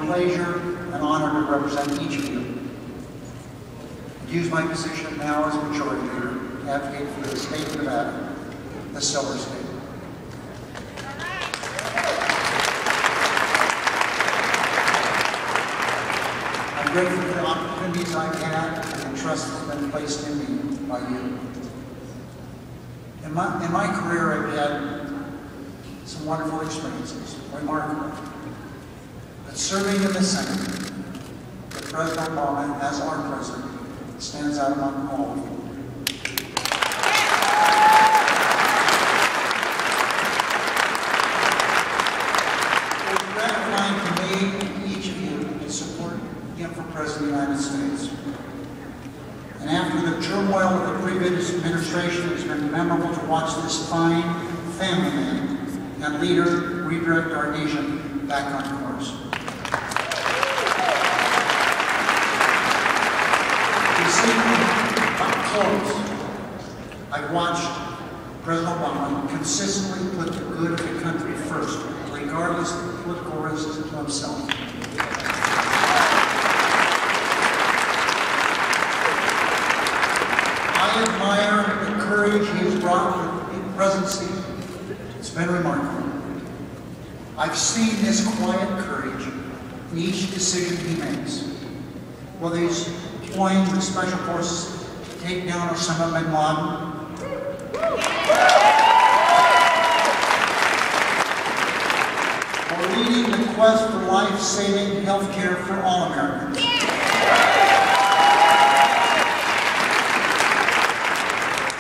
pleasure and honor to represent each of you. I use my position now as Majority Leader to advocate for the state of Nevada, the Silver State. I'm grateful for the opportunities I've had and the trust that's been placed in me by you. In my career, I've had some wonderful experiences, remarkable. But serving in the Senate with President Obama as our president stands out among all of you. It was gratifying to me and each of you to support him for President of the United States. And after the turmoil of the previous administration, it has been memorable to watch this fine family man and leader redirect our nation back on course. You see, up close, I've watched President Obama consistently put the good of the country first, regardless of the political risks to himself. I admire the courage he has brought to the presidency. It's been remarkable. I've seen this quiet courage in each decision he makes. Whether he's deploying the special forces to take down Osama bin Laden, or leading the quest for life-saving health care for all Americans.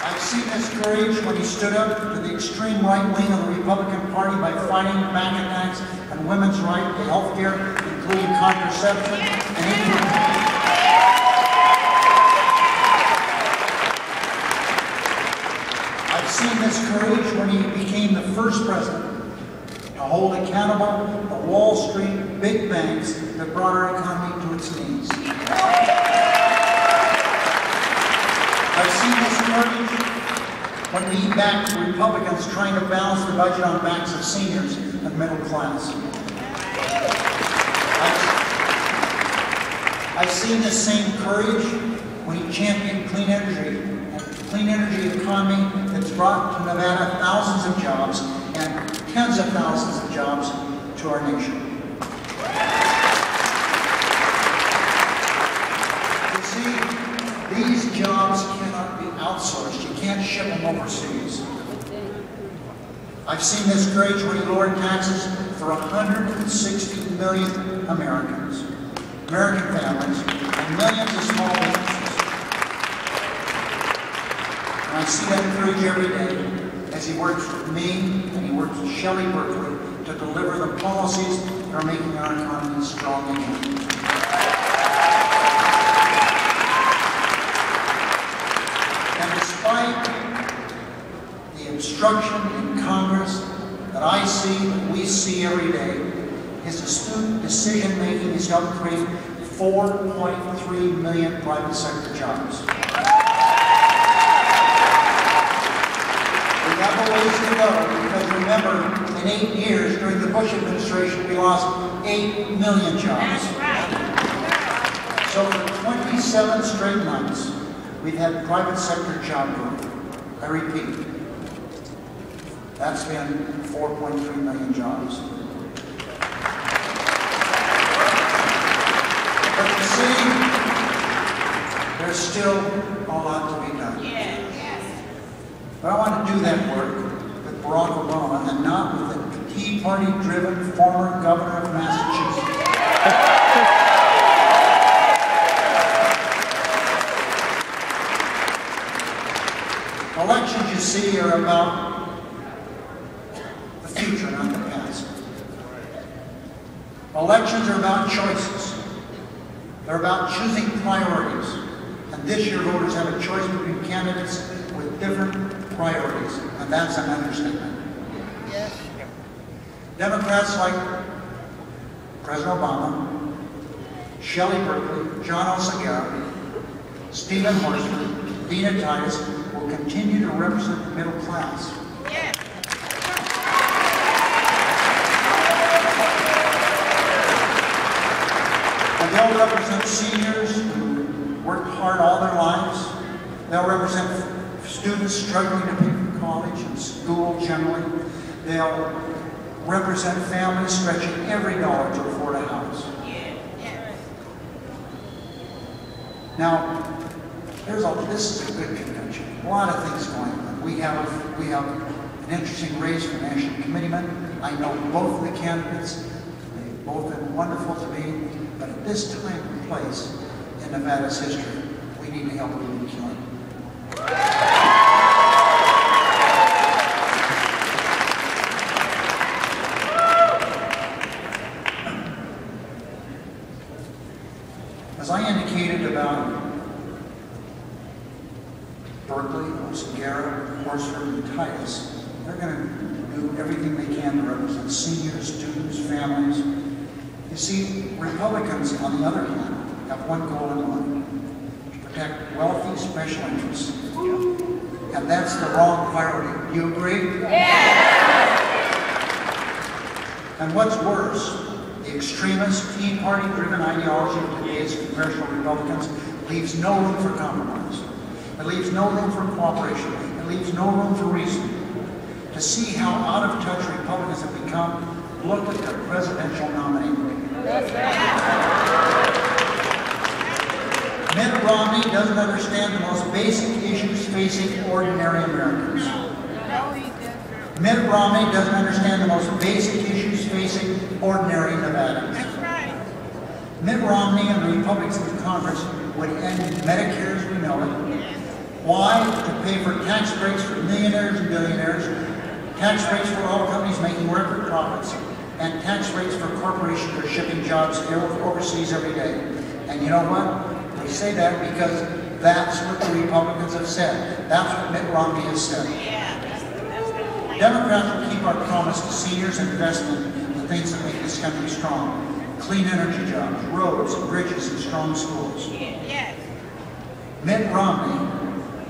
I've seen this courage when he stood up to the extreme right wing of the Republican Party by fighting back attacks on women's right to health care, including contraception and equal. I've seen this courage when he became the first president to hold accountable the Wall Street big banks that brought our economy to its knees. I've seen this courage when we backed the Republicans trying to balance the budget on the backs of seniors and middle class. I've seen this same courage when he championed clean energy economy that's brought to Nevada thousands of jobs and tens of thousands of jobs to our nation. You see, these jobs cannot be outsourced. You can't ship them overseas. I've seen this courage when he lowered taxes for 160 million Americans, American families, and millions of small businesses. And I see that courage every day as he works with me and he works with Shelley Berkeley to deliver the policies that are making our economy strong again. And despite the obstruction in Congress that I see, that we see every day, his astute decision-making has helped create 4.3 million private sector jobs. We have a ways to go, because remember, in 8 years during the Bush administration, we lost 8 million jobs. So for 27 straight months, we've had private sector job growth. I repeat, that's been 4.3 million jobs. But you see, there's still a lot to be done. But I want to do that work with Barack Obama and not with the Tea Party-driven former governor of Massachusetts. Elections, you see, are about the future, not the past. Elections are about choices. They're about choosing priorities. And this year, voters have a choice between candidates with different priorities, and that's an understatement. Yes. Democrats like President Obama, Shelley Berkeley, John O'Sagara, Stephen Horstman, Dina Titus will continue to represent the middle class. Yes. They'll represent seniors who worked hard all their lives. They'll represent students struggling to pay for college and school generally. They'll represent families stretching every dollar to afford a house. Now, this is a good convention. A lot of things going on. We have an interesting race for national committeeman. I know both of the candidates. They've both been wonderful to me. But at this time and place in Nevada's history, we need to help Reid and Kelly. As I indicated about Berkeley, Osagara, Horsford, and Titus, they're going to do everything they can to represent seniors, students, families. You see, Republicans, on the other hand, have one goal in mind: to protect wealthy special interests. And that's the wrong priority. Do you agree? Yeah! And what's worse, the extremist, Tea Party-driven ideology of today's congressional Republicans leaves no room for compromise. It leaves no room for cooperation. It leaves no room for reason. To see how out of touch Republicans have become, look at their presidential nominee. Mitt Romney doesn't understand the most basic issues facing ordinary Americans. Mitt Romney doesn't understand the most basic issues facing ordinary Nevadans. Mitt Romney and the Republicans in Congress would end Medicare as we know it. Why? To pay for tax breaks for millionaires and billionaires, tax breaks for all companies making record profits, and tax rates for corporations that are shipping jobs overseas every day. And you know what? We say that because that's what the Republicans have said. That's what Mitt Romney has said. Democrats will keep our promise to seniors and investment in the things that make this country strong. Clean energy jobs, roads, and bridges, and strong schools. Mitt Romney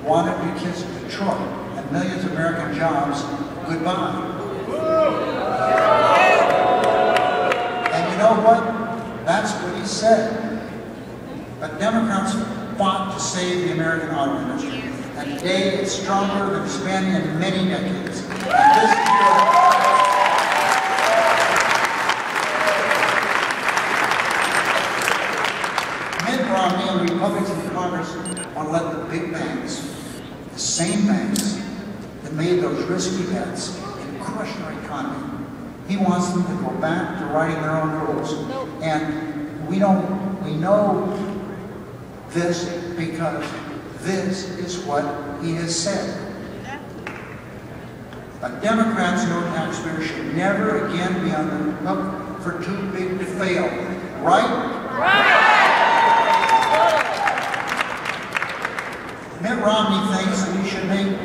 wanted to kiss Detroit and millions of American jobs goodbye. And you know what? That's what he said. But Democrats fought to save the American auto industry. And today it's stronger than it's been in many decades. And this is good. Mitt Romney and the Republicans in Congress want to let the big banks, the same banks that made those risky bets, and crush our economy. He wants them to go back to writing their own rules. And we know this because this is what he has said. But Democrats know taxpayers should never again be on the hook for too big to fail. Right? Right! Mitt Romney thinks that we should make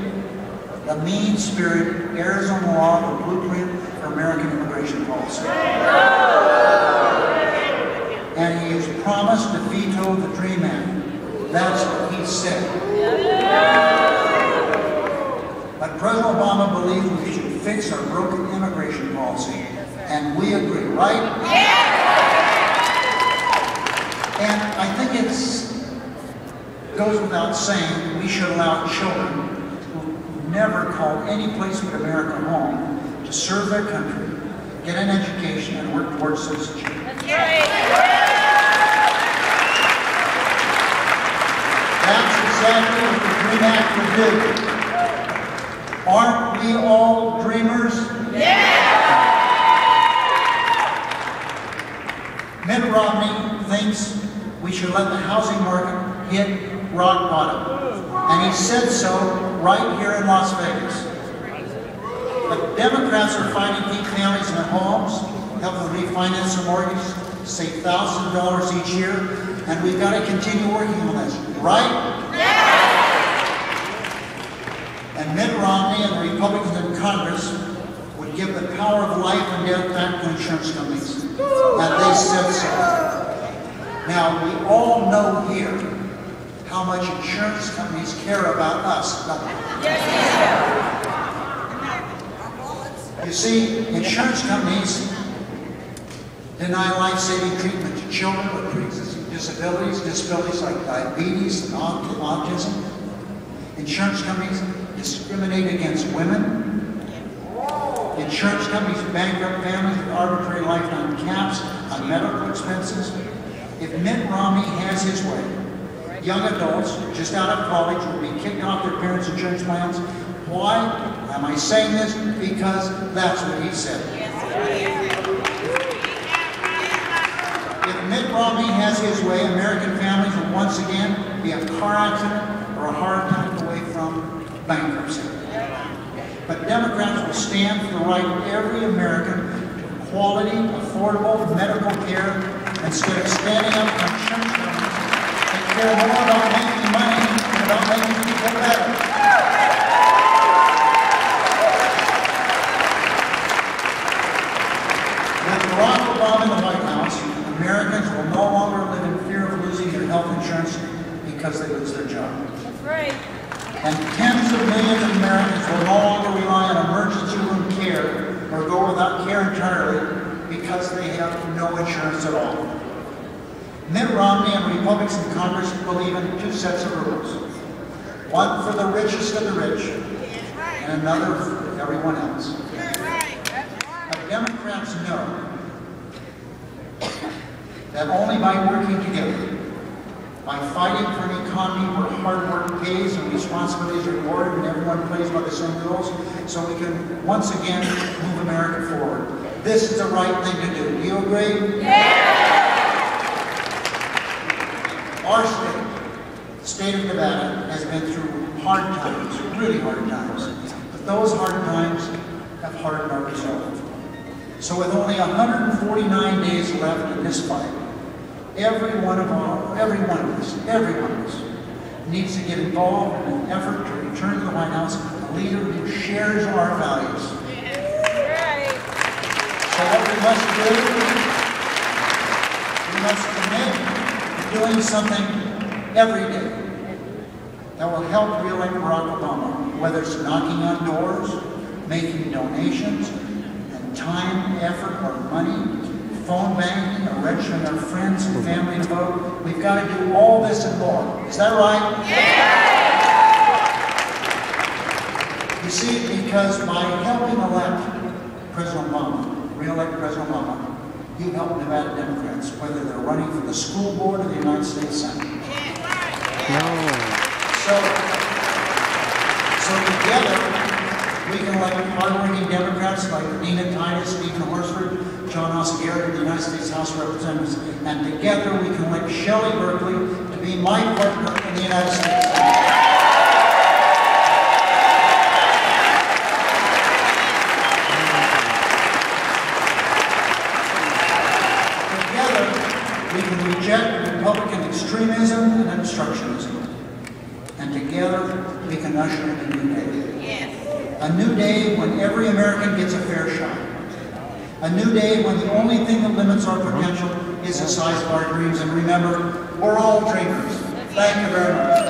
the mean-spirited Arizona law the blueprint for American immigration policy. And he has promised to veto the DREAM Act. That's what he said. But President Obama believes we should fix our broken immigration policy. And we agree, right? And I think it goes without saying we should allow children who never called any place but America home to serve their country, get an education, and work towards citizenship. That's exactly what the DREAM Act would do. Aren't we all dreamers? Yeah! Mitt Romney thinks we should let the housing market hit rock bottom. And he said so right here in Las Vegas. But Democrats are fighting to keep families in their homes, help them refinance their mortgages, save thousands of dollars each year, and we've got to continue working on this, right? Yeah. And Mitt Romney and the Republicans in Congress would give the power of life and death back to insurance companies, and they said so. Now, we all know here how much insurance companies care about us, don't they? Yes. You see, insurance companies deny life-saving treatment to children with pre-existing disabilities like diabetes and autism. Insurance companies discriminate against women. Insurance companies bankrupt families with arbitrary lifetime caps on medical expenses. If Mitt Romney has his way, young adults just out of college will be kicked off their parents' insurance plans. Why am I saying this? Because that's what he said. If Mitt Romney has his way, American families will once again be a car accident or a heart attack away from bankruptcy. But Democrats will stand for the right of every American to quality, affordable medical care instead of standing up for insurance companies that care more about making money than about making people better. With Barack Obama in the White House, Americans will no longer live in fear of losing their health insurance because they lose their job. That's right. And tens of millions of Americans will no longer rely on emergency room care or go without care entirely because they have no insurance at all. Mitt Romney and Republicans in Congress believe in two sets of rules. One for the richest of the rich, and another for everyone else. But Democrats know that only by working together, by fighting for an economy where hard work pays and responsibility is rewarded and everyone plays by the same rules, so we can once again move America forward. This is the right thing to do. Do you agree? Yeah! Our state, the state of Nevada, has been through hard times, really hard times. But those hard times have hardened our resolve. So with only 149 days left in this fight, every one of us needs to get involved in an effort to return to the White House a leader who shares our values. Right. So what we must do, we must commit to doing something every day that will help re-elect Barack Obama, whether it's knocking on doors, making donations, and time, effort, or money, phone banking, or registering our friends and family to vote. We've got to do all this and more. Is that right? Yeah! You see, because by helping elect President Obama, re-elect President Obama, you help Nevada Democrats, whether they're running for the school board or the United States Senate. So together, we can elect hard-working Democrats like Nina Titus, Stephen Horsford, John Osagara to the United States House of Representatives, and together we can elect Shelley Berkeley to be my partner in the United States Senate. Together, we can reject Republican extremism and obstructionism. And together, we can usher in a new day. Yes. A new day when every American gets a fair shot. A new day when the only thing that limits our potential is the size of our dreams. And remember, we're all dreamers. Thank you very much.